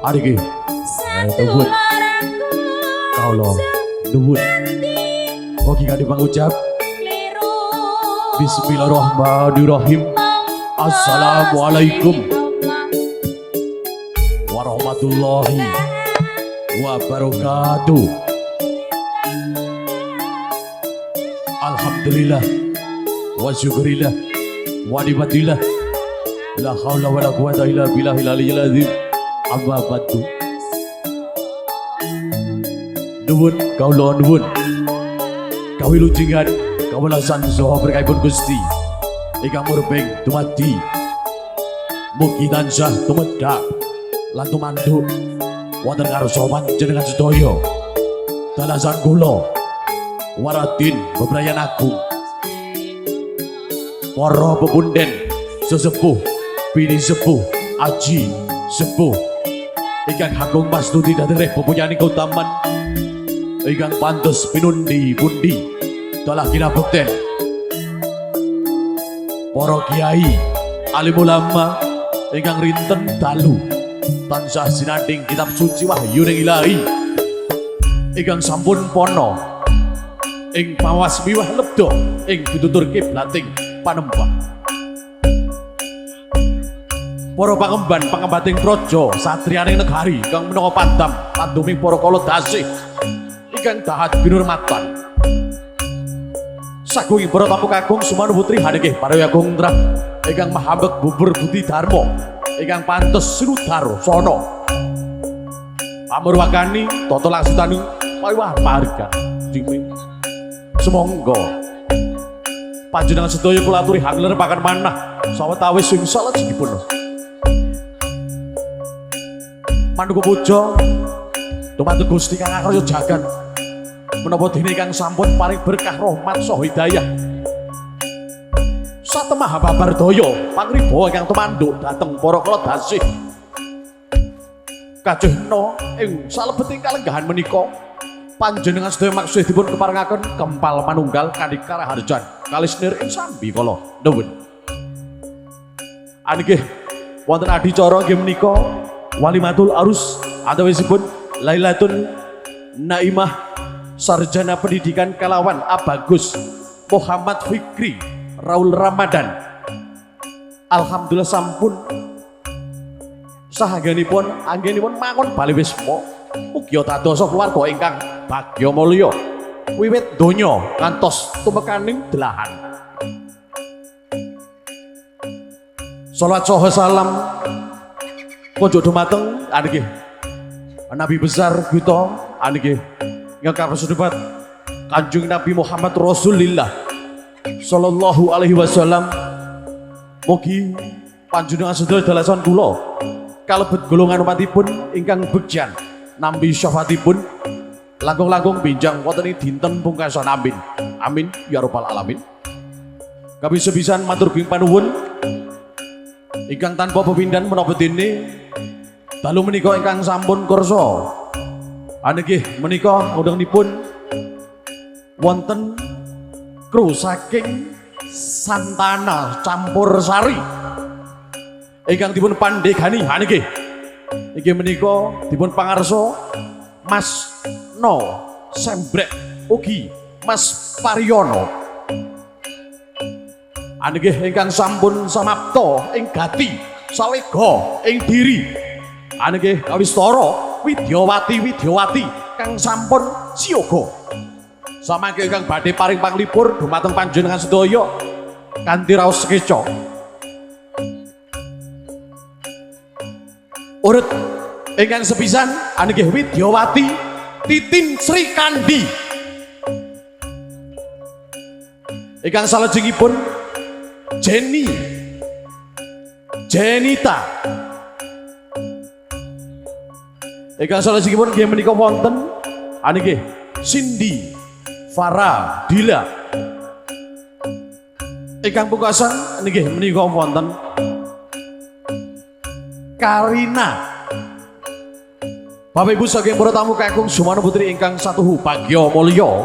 Ariki, nuwun, kaulo, nuwun. Mugi kanthi pangucap. Bismillahirrahmanirrahim. Assalamualaikum warahmatullahi wabarakatuh. Alhamdulillah wa syukurillah wa nikmatillah. La haula wala quwata illa billahil aliyyil azim. Amma ba'du. Nuwun kaula nuwun. Kawilujingan kawelasan saha berkahipun Gusti ingkang murbeng dumadi. Mugi tansah tumedhak lan tumanduk wonten karsa panjenengan sedaya. Dalasan kula Waradin bebrayan agung, para pepunden sesepuh, bini sepuh, aji sepuh ingkang agung pastuti dhateng bebuyaning kautaman ingkang pantes pinundi pundi dalah kinabekten. Para kiai alim ulama ingkang rinten dalu tansah sinanding kitab suci wahyuning ilahi ingkang sampun pono ing mawas miwah lebda ing pitutur kiblating panembah. Para pangemban pangembating praja satriyaning negari kang menawa padam tanduming para kala dasih ingkang dahat binurmatan. Sagunging para tamu kakung sumanu putri hanggih parayagung trah ingkang mahambek bubur budi dharma ingkang pantes sinudar sana. Pamurwakani tata laksutani pawah parigan diming. Semonggo panjenengan sedaya kula aturi hanglerepaken manah sawetawis sing salajengipun. Manduka puja dumateng Gusti Kang Akarya Jagat menapa dene kang sampun paring berkah rahmat saha hidayah. Satemah babar daya pangriba ingkang tumanduk dhateng para kala dasih. Kajehna ing salebeting kalenggahan menika panjenengan sedaya maksud dipun keparengaken kempal manunggal kanthi karaharjan kalis nir ing sambi kala nuwun. Anggih wonten adicara nggih menika walimatul arus antawisipun Lailatul Naimah sarjana pendidikan kelawan Abagus Muhammad Fikri Raul Ramadan. Alhamdulillah sampun sahanganipun anggenipun mangun bali wisma. Mugi dadosa keluarga ingkang bagya mulya wiwit donya ngantos tumekaning delahan. Shalawat saha salam konjuk dumateng anggih Nabi besar kita anggih ingkang kasebat Kanjeng Nabi Muhammad Rasulillah sallallahu alaihi wasallam. Mugi panjenengan sedaya dalasan kula kalebet golongan umatipun ingkang begjan nampi syafaatipun langkung-langkung benjang wonten ing dinten pungkasan. Amin amin ya rabbal alamin. Kami sepisan matur gunging panuwun ingkang tanpa pepindhan menapa dene dalu menika ingkang sampun kursa anggih menika ngundangipun wonten kru saking Santana Campur Sari ingkang dipun pandegani anggih inggih menika dipun pangarsa Mas No Sembrek ugi Mas Paryono anggih ingkang sampun samapta ing gati salega ing diri anggih kawistara Widyawati kang sampun siyaga samangke ingkang badhe paring panglipur dumateng panjenengan sedaya kanthi raos sekeca. Urut ingkang sepisan anggih Widyawati Titin Sri Kandi ingkang salajengipun Jenita ingkang salajengipun nggih menika wonten anggih Cindy Farah Dila ingkang pungkasan nggih menika wonten Karina. Bapak Ibu saking para tamu kakung sumana putri ingkang satuhu bagya mulya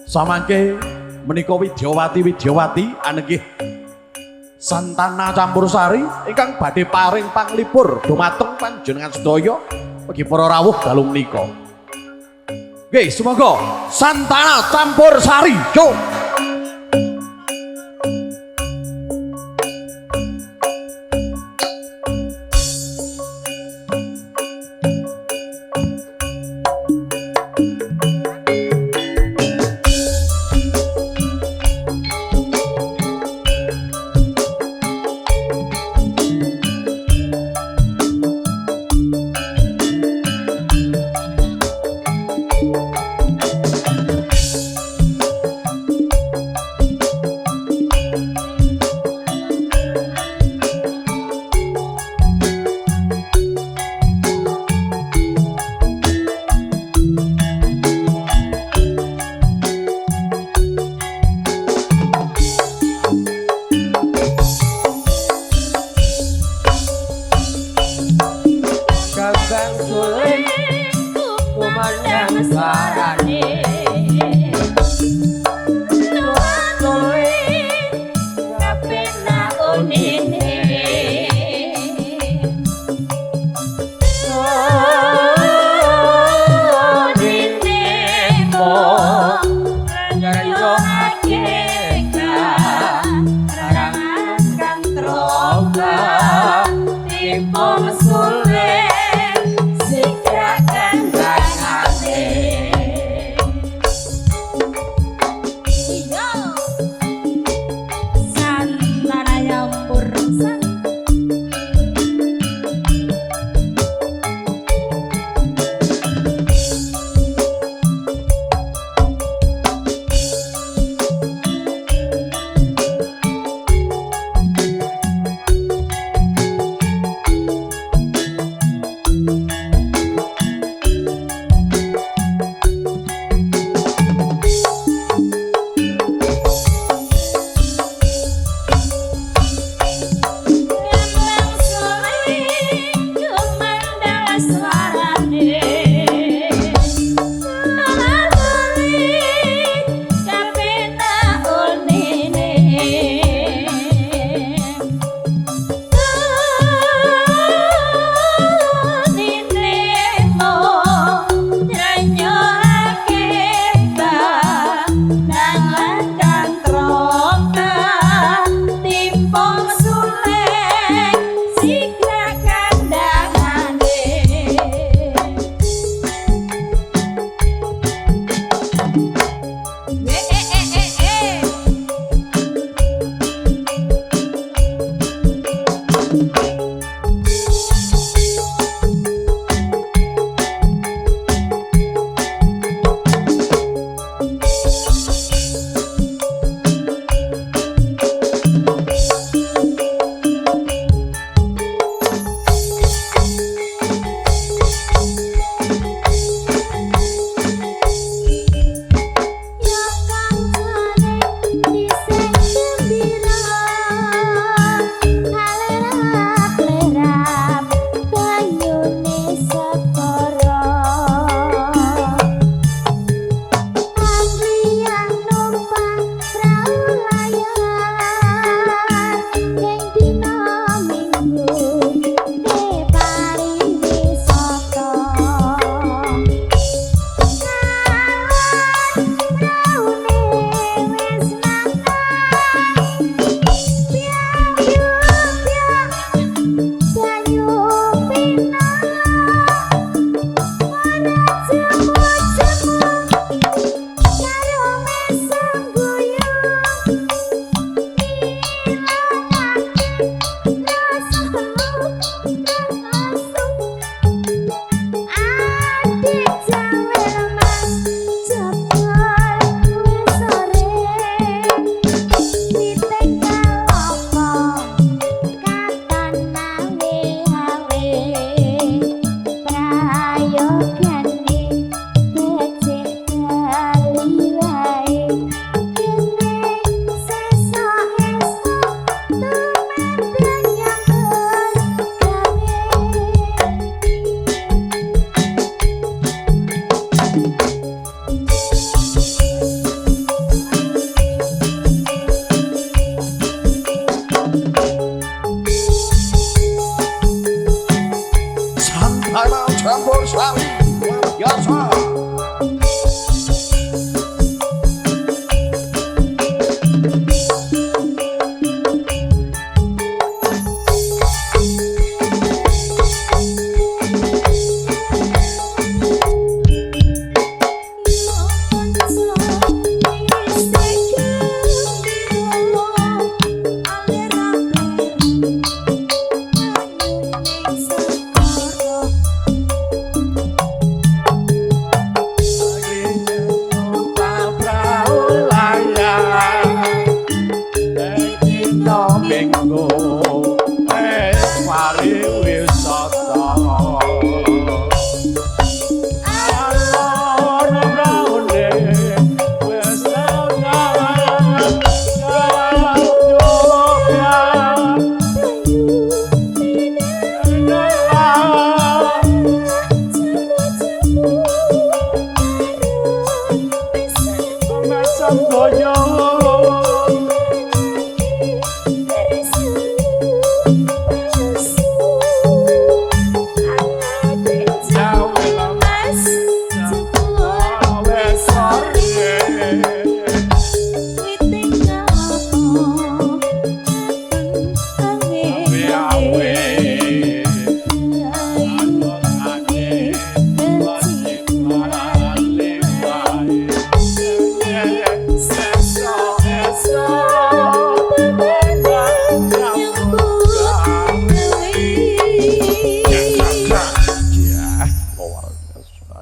samangke menika Widyawati anggih Santana Campursari ingkang badhe paring panglipur dumateng panjenengan sedaya ugi para rawuh dalu menika. Nggih, semoga Santana Campursari, yo. Santana Campur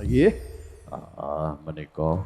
Nggih. Menika